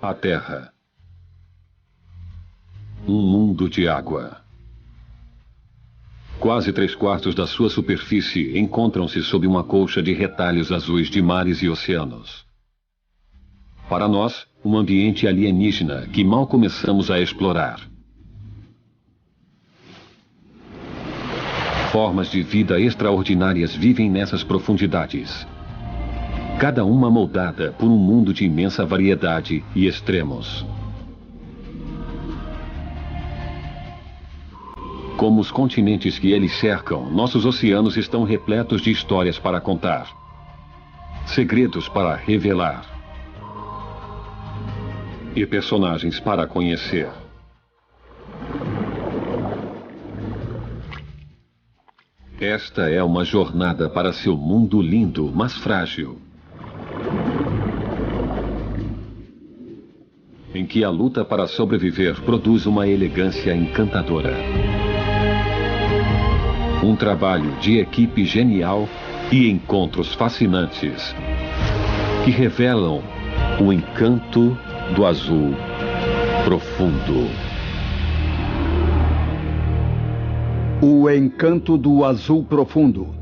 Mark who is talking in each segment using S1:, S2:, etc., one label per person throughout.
S1: A Terra. Um mundo de água. Quase 3/4 da sua superfície encontram-se sob uma colcha de retalhos azuis de mares e oceanos. Para nós, um ambiente alienígena que mal começamos a explorar. Formas de vida extraordinárias vivem nessas profundidades. Cada uma moldada por um mundo de imensa variedade e extremos. Como os continentes que eles cercam, nossos oceanos estão repletos de histórias para contar. Segredos para revelar. E personagens para conhecer. Esta é uma jornada para seu mundo lindo, mas frágil. Em que a luta para sobreviver produz uma elegância encantadora. Um trabalho de equipe genial e encontros fascinantes que revelam o encanto do azul profundo.
S2: O encanto do azul profundo.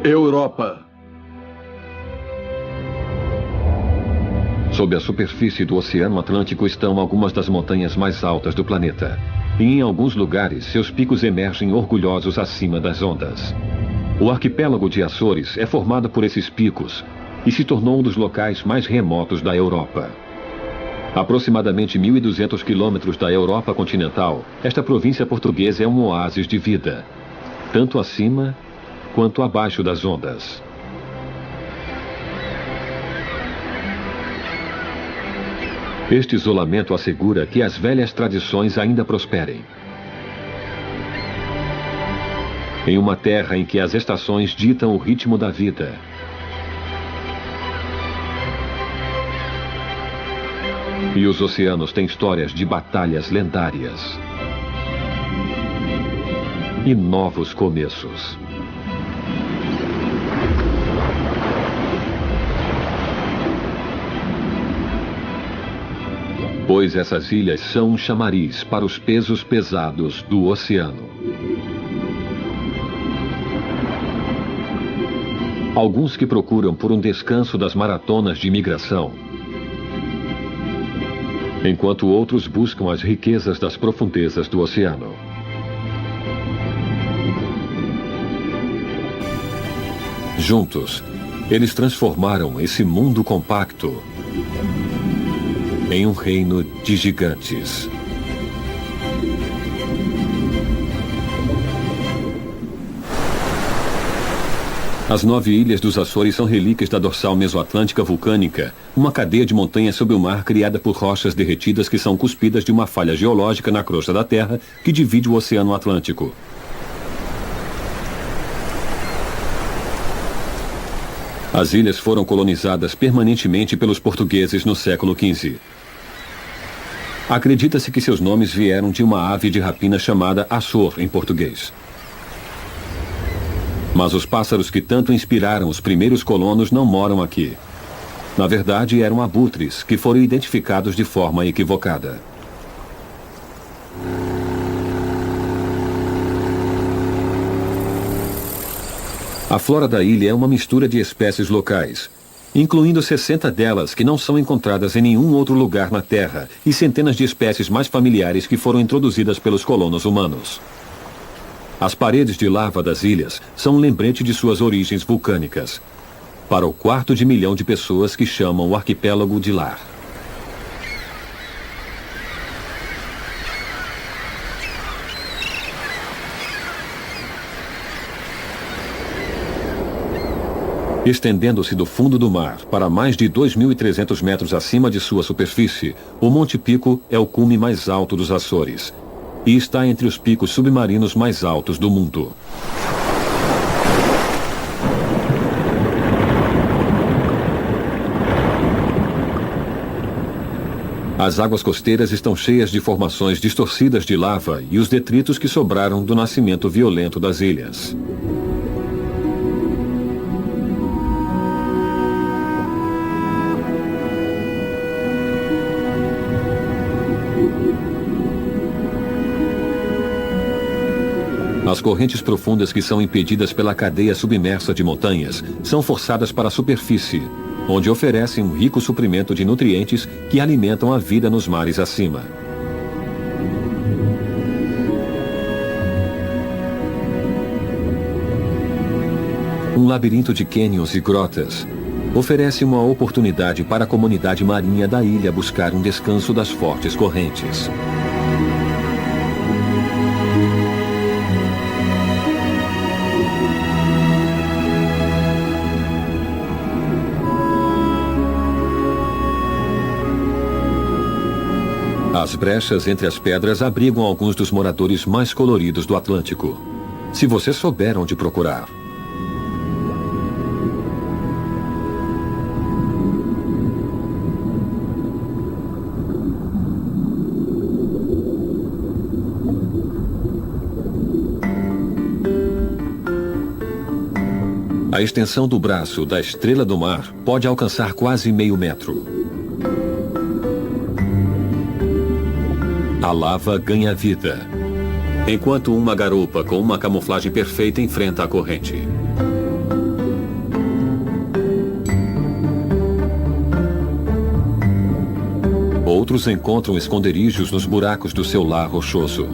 S2: Europa.
S1: Sob a superfície do Oceano Atlântico estão algumas das montanhas mais altas do planeta. E em alguns lugares, seus picos emergem orgulhosos acima das ondas. O arquipélago de Açores é formado por esses picos e se tornou um dos locais mais remotos da Europa. Aproximadamente 1.200 quilômetros da Europa continental, esta província portuguesa é um oásis de vida, tanto acima quanto abaixo das ondas. Este isolamento assegura que as velhas tradições ainda prosperem. Em uma terra em que as estações ditam o ritmo da vida. E os oceanos têm histórias de batalhas lendárias. E novos começos. Pois essas ilhas são um chamariz para os pesos pesados do oceano. Alguns que procuram por um descanso das maratonas de migração, enquanto outros buscam as riquezas das profundezas do oceano. Juntos, eles transformaram esse mundo compacto em um reino de gigantes. As 9 ilhas dos Açores são relíquias da dorsal mesoatlântica vulcânica, uma cadeia de montanhas sob o mar criada por rochas derretidas que são cuspidas de uma falha geológica na crosta da Terra que divide o Oceano Atlântico. As ilhas foram colonizadas permanentemente pelos portugueses no século XV. Acredita-se que seus nomes vieram de uma ave de rapina chamada Açor, em português. Mas os pássaros que tanto inspiraram os primeiros colonos não moram aqui. Na verdade, eram abutres, que foram identificados de forma equivocada. A flora da ilha é uma mistura de espécies locais, incluindo 60 delas que não são encontradas em nenhum outro lugar na Terra e centenas de espécies mais familiares que foram introduzidas pelos colonos humanos. As paredes de lava das ilhas são um lembrete de suas origens vulcânicas, para o 250 mil pessoas que chamam o arquipélago de lar. Estendendo-se do fundo do mar para mais de 2.300 metros acima de sua superfície, o Monte Pico é o cume mais alto dos Açores e está entre os picos submarinos mais altos do mundo. As águas costeiras estão cheias de formações distorcidas de lava e os detritos que sobraram do nascimento violento das ilhas. As correntes profundas que são impedidas pela cadeia submersa de montanhas são forçadas para a superfície, onde oferecem um rico suprimento de nutrientes que alimentam a vida nos mares acima. Um labirinto de cânions e grotas oferece uma oportunidade para a comunidade marinha da ilha buscar um descanso das fortes correntes. As brechas entre as pedras abrigam alguns dos moradores mais coloridos do Atlântico, se você souber onde procurar. A extensão do braço da Estrela do Mar pode alcançar quase meio metro. A lava ganha vida, enquanto uma garupa com uma camuflagem perfeita enfrenta a corrente. Outros encontram esconderijos nos buracos do seu lar rochoso.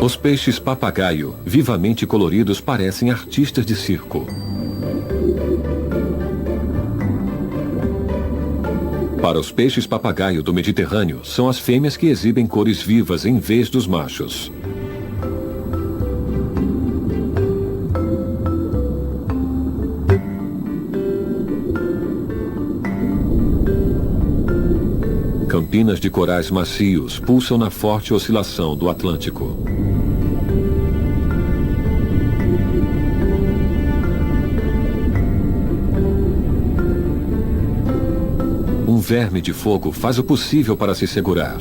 S1: Os peixes papagaio, vivamente coloridos, parecem artistas de circo. Para os peixes papagaio do Mediterrâneo, são as fêmeas que exibem cores vivas em vez dos machos. Campinas de corais macios pulsam na forte oscilação do Atlântico. Um verme de fogo faz o possível para se segurar.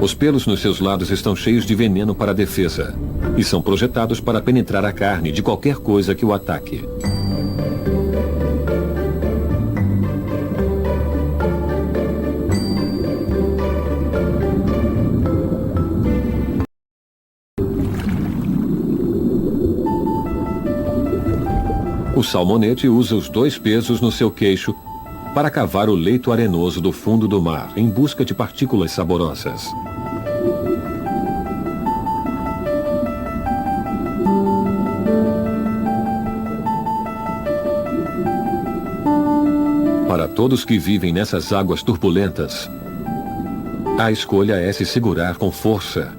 S1: Os pelos nos seus lados estão cheios de veneno para a defesa e são projetados para penetrar a carne de qualquer coisa que o ataque. O salmonete usa os dois pesos no seu queixo para cavar o leito arenoso do fundo do mar em busca de partículas saborosas. Para todos que vivem nessas águas turbulentas, a escolha é se segurar com força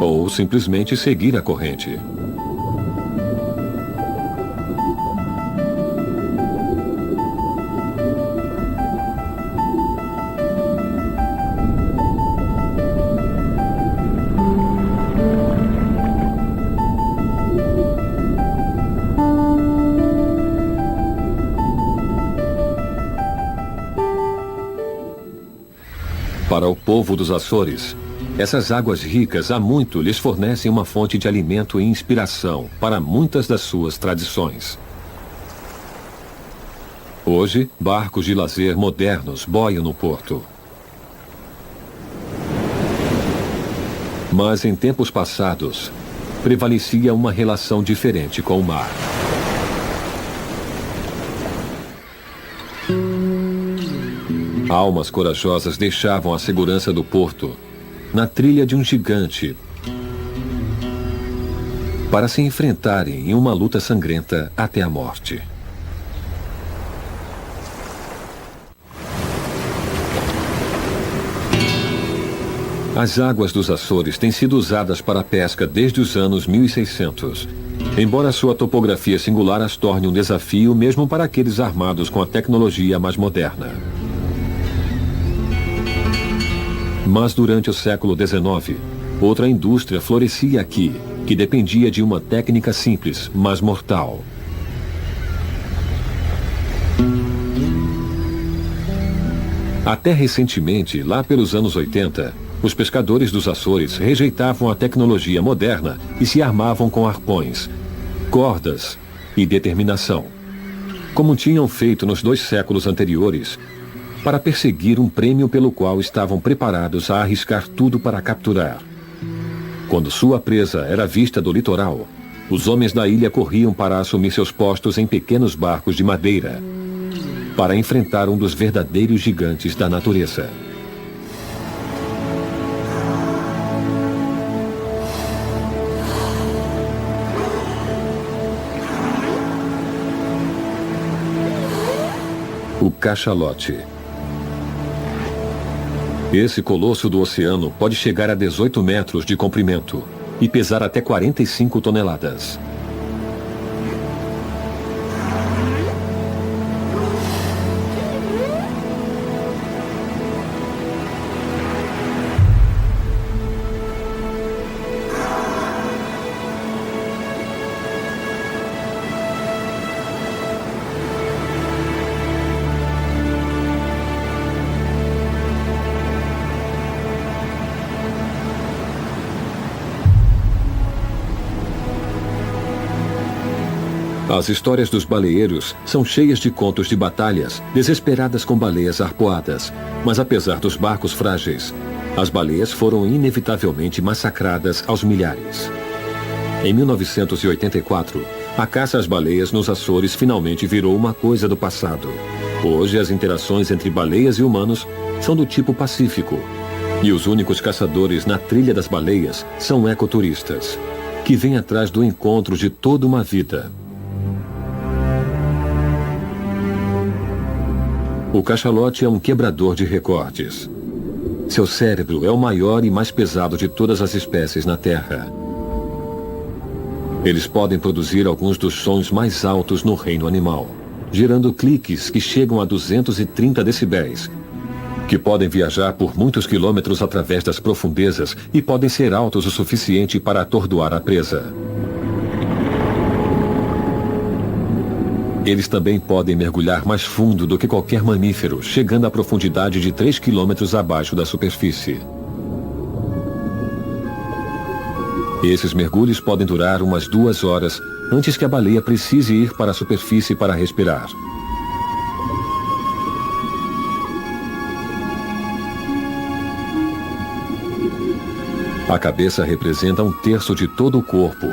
S1: ou simplesmente seguir a corrente. Para o povo dos Açores, essas águas ricas há muito lhes fornecem uma fonte de alimento e inspiração para muitas das suas tradições. Hoje, barcos de lazer modernos boiam no porto. Mas em tempos passados, prevalecia uma relação diferente com o mar. Almas corajosas deixavam a segurança do porto na trilha de um gigante para se enfrentarem em uma luta sangrenta até a morte. As águas dos Açores têm sido usadas para a pesca desde os anos 1600, embora sua topografia singular as torne um desafio mesmo para aqueles armados com a tecnologia mais moderna. Mas durante o século XIX, outra indústria florescia aqui, que dependia de uma técnica simples, mas mortal. Até recentemente, lá pelos anos 80, os pescadores dos Açores rejeitavam a tecnologia moderna e se armavam com arpões, cordas e determinação, como tinham feito nos 2 séculos anteriores, para perseguir um prêmio pelo qual estavam preparados a arriscar tudo para capturar. Quando sua presa era vista do litoral, os homens da ilha corriam para assumir seus postos em pequenos barcos de madeira, para enfrentar um dos verdadeiros gigantes da natureza. O cachalote. Esse colosso do oceano pode chegar a 18 metros de comprimento e pesar até 45 toneladas. As histórias dos baleeiros são cheias de contos de batalhas desesperadas com baleias arpoadas. Mas apesar dos barcos frágeis, as baleias foram inevitavelmente massacradas aos milhares. Em 1984, a caça às baleias nos Açores finalmente virou uma coisa do passado. Hoje, as interações entre baleias e humanos são do tipo pacífico. E os únicos caçadores na trilha das baleias são ecoturistas, que vêm atrás do encontro de toda uma vida. O cachalote é um quebrador de recordes. Seu cérebro é o maior e mais pesado de todas as espécies na Terra. Eles podem produzir alguns dos sons mais altos no reino animal, gerando cliques que chegam a 230 decibéis, que podem viajar por muitos quilômetros através das profundezas e podem ser altos o suficiente para atordoar a presa. Eles também podem mergulhar mais fundo do que qualquer mamífero, chegando à profundidade de 3 quilômetros abaixo da superfície. Esses mergulhos podem durar umas 2 horas antes que a baleia precise ir para a superfície para respirar. A cabeça representa 1/3 de todo o corpo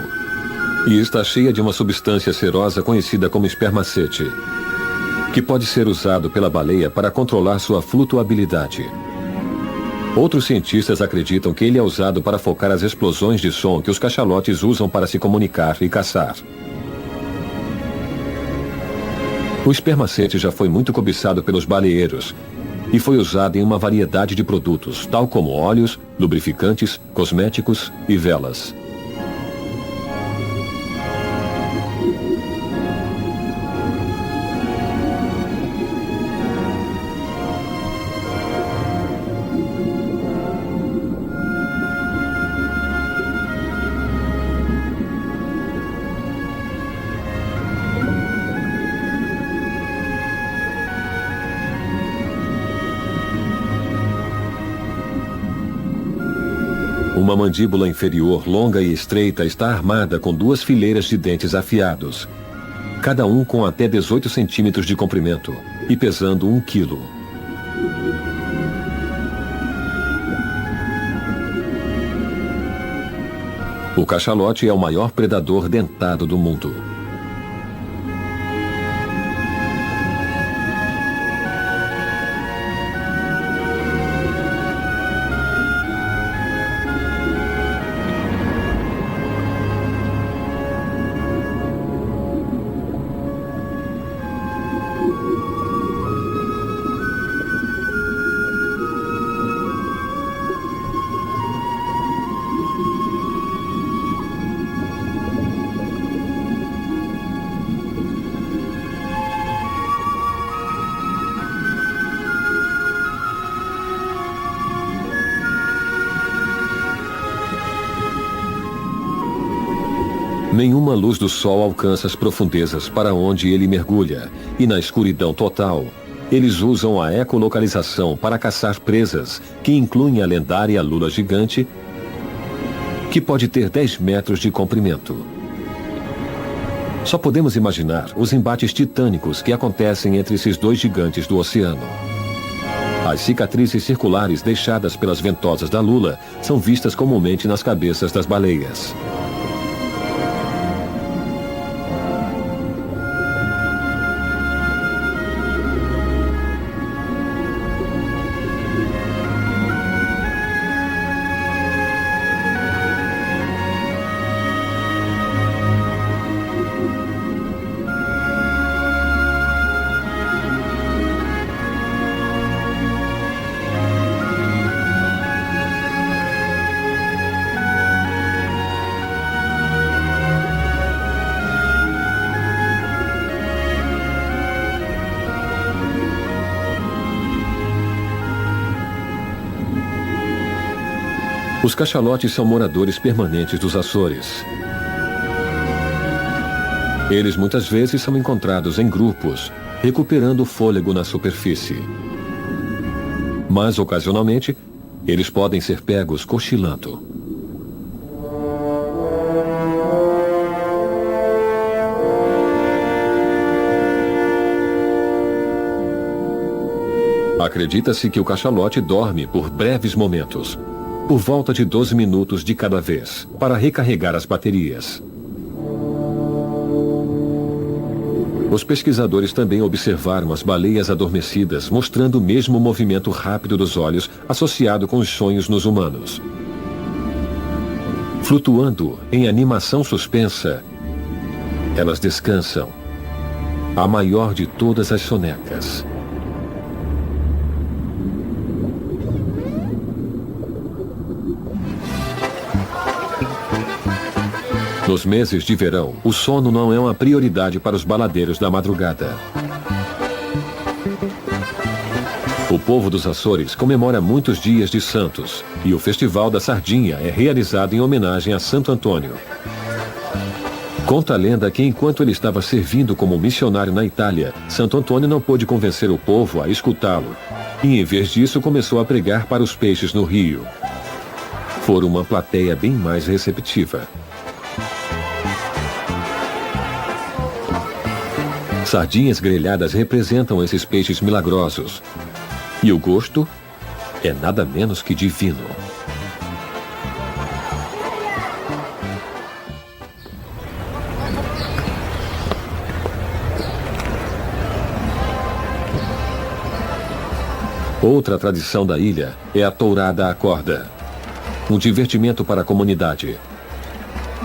S1: e está cheia de uma substância serosa conhecida como espermacete, que pode ser usado pela baleia para controlar sua flutuabilidade. Outros cientistas acreditam que ele é usado para focar as explosões de som que os cachalotes usam para se comunicar e caçar. O espermacete já foi muito cobiçado pelos baleeiros e foi usado em uma variedade de produtos, tal como óleos, lubrificantes, cosméticos e velas. Uma mandíbula inferior longa e estreita está armada com 2 fileiras de dentes afiados, cada um com até 18 centímetros de comprimento e pesando 1 quilo. O cachalote é o maior predador dentado do mundo. Nenhuma luz do sol alcança as profundezas para onde ele mergulha, e na escuridão total, eles usam a ecolocalização para caçar presas, que incluem a lendária lula gigante, que pode ter 10 metros de comprimento. Só podemos imaginar os embates titânicos que acontecem entre esses dois gigantes do oceano. As cicatrizes circulares deixadas pelas ventosas da lula são vistas comumente nas cabeças das baleias. Os cachalotes são moradores permanentes dos Açores. Eles muitas vezes são encontrados em grupos, recuperando o fôlego na superfície. Mas, ocasionalmente, eles podem ser pegos cochilando. Acredita-se que o cachalote dorme por breves momentos, por volta de 12 minutos de cada vez, para recarregar as baterias. Os pesquisadores também observaram as baleias adormecidas, mostrando o mesmo movimento rápido dos olhos associado com os sonhos nos humanos. Flutuando em animação suspensa, elas descansam, a maior de todas as sonecas. Nos meses de verão, o sono não é uma prioridade para os baladeiros da madrugada. O povo dos Açores comemora muitos dias de santos, e o Festival da Sardinha é realizado em homenagem a Santo Antônio. Conta a lenda que enquanto ele estava servindo como missionário na Itália, Santo Antônio não pôde convencer o povo a escutá-lo, e em vez disso começou a pregar para os peixes no rio. Foram uma plateia bem mais receptiva. Sardinhas grelhadas representam esses peixes milagrosos. E o gosto é nada menos que divino. Outra tradição da ilha é a tourada à corda. Um divertimento para a comunidade.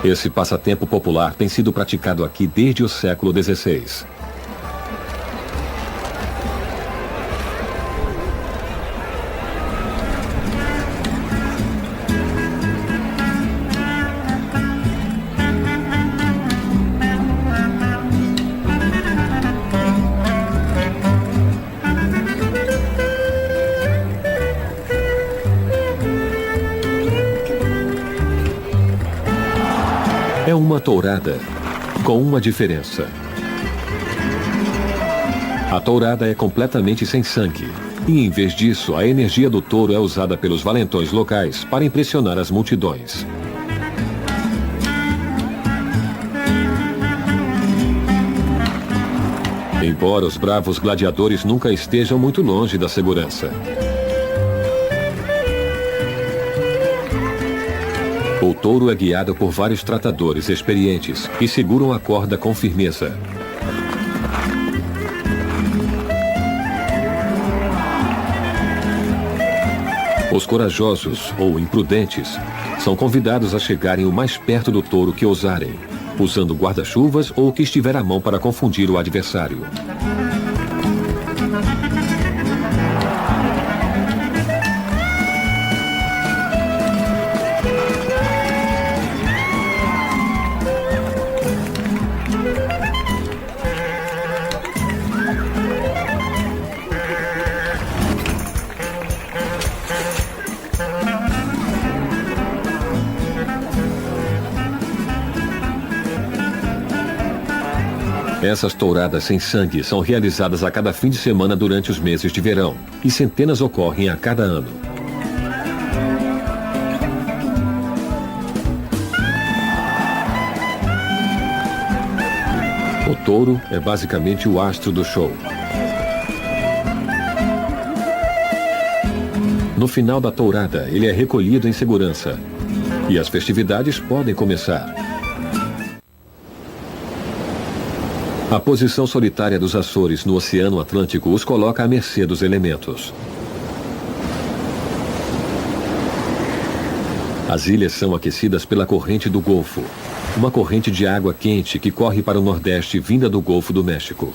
S1: Esse passatempo popular tem sido praticado aqui desde o século XVI. É uma tourada, com uma diferença. A tourada é completamente sem sangue, e em vez disso, a energia do touro é usada pelos valentões locais para impressionar as multidões. Embora os bravos gladiadores nunca estejam muito longe da segurança. O touro é guiado por vários tratadores experientes que seguram a corda com firmeza. Os corajosos ou imprudentes são convidados a chegarem o mais perto do touro que ousarem, usando guarda-chuvas ou o que estiver à mão para confundir o adversário. Essas touradas sem sangue são realizadas a cada fim de semana durante os meses de verão, e centenas ocorrem a cada ano. O touro é basicamente o astro do show. No final da tourada, ele é recolhido em segurança. E as festividades podem começar. A posição solitária dos Açores no Oceano Atlântico os coloca à mercê dos elementos. As ilhas são aquecidas pela corrente do Golfo, uma corrente de água quente que corre para o nordeste vinda do Golfo do México.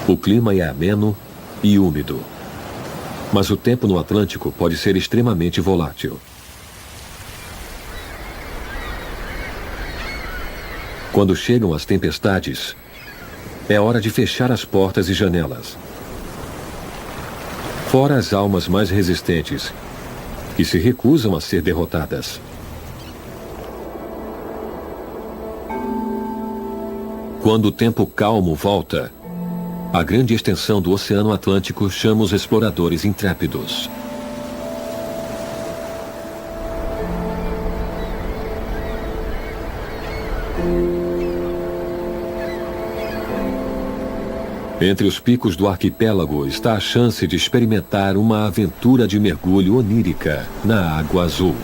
S1: O clima é ameno e úmido, mas o tempo no Atlântico pode ser extremamente volátil. Quando chegam as tempestades, é hora de fechar as portas e janelas. Fora as almas mais resistentes, que se recusam a ser derrotadas. Quando o tempo calmo volta, a grande extensão do Oceano Atlântico chama os exploradores intrépidos. Entre os picos do arquipélago está a chance de experimentar uma aventura de mergulho onírica na água azul.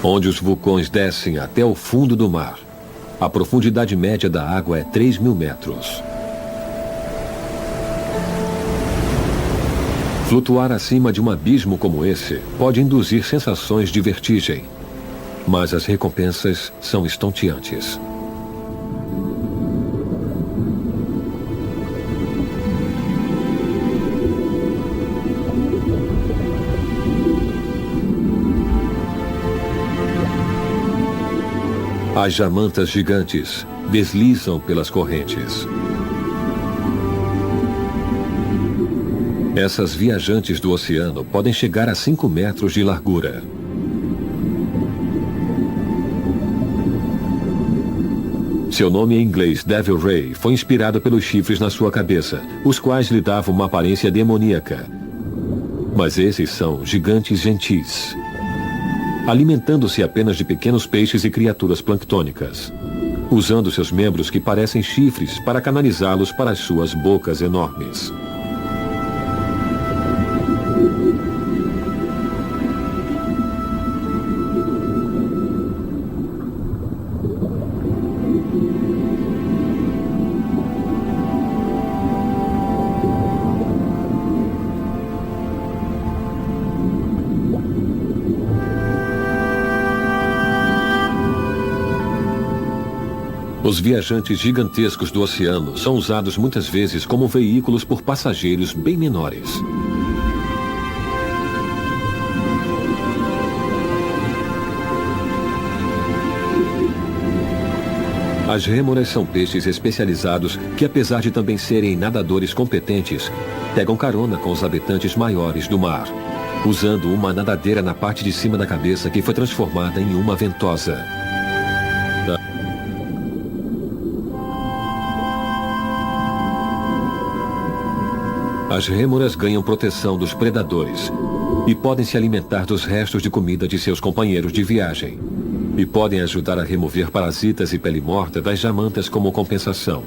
S1: Onde os vulcões descem até o fundo do mar. A profundidade média da água é 3.000 metros. Flutuar acima de um abismo como esse pode induzir sensações de vertigem, mas as recompensas são estonteantes. As jamantas gigantes deslizam pelas correntes. Essas viajantes do oceano podem chegar a 5 metros de largura. Seu nome em inglês, Devil Ray, foi inspirado pelos chifres na sua cabeça, os quais lhe davam uma aparência demoníaca. Mas esses são gigantes gentis, alimentando-se apenas de pequenos peixes e criaturas planctônicas, usando seus membros que parecem chifres para canalizá-los para as suas bocas enormes. Os viajantes gigantescos do oceano são usados muitas vezes como veículos por passageiros bem menores. As rêmoras são peixes especializados que, apesar de também serem nadadores competentes, pegam carona com os habitantes maiores do mar, usando uma nadadeira na parte de cima da cabeça que foi transformada em uma ventosa. As rêmoras ganham proteção dos predadores e podem se alimentar dos restos de comida de seus companheiros de viagem. E podem ajudar a remover parasitas e pele morta das jamantas como compensação.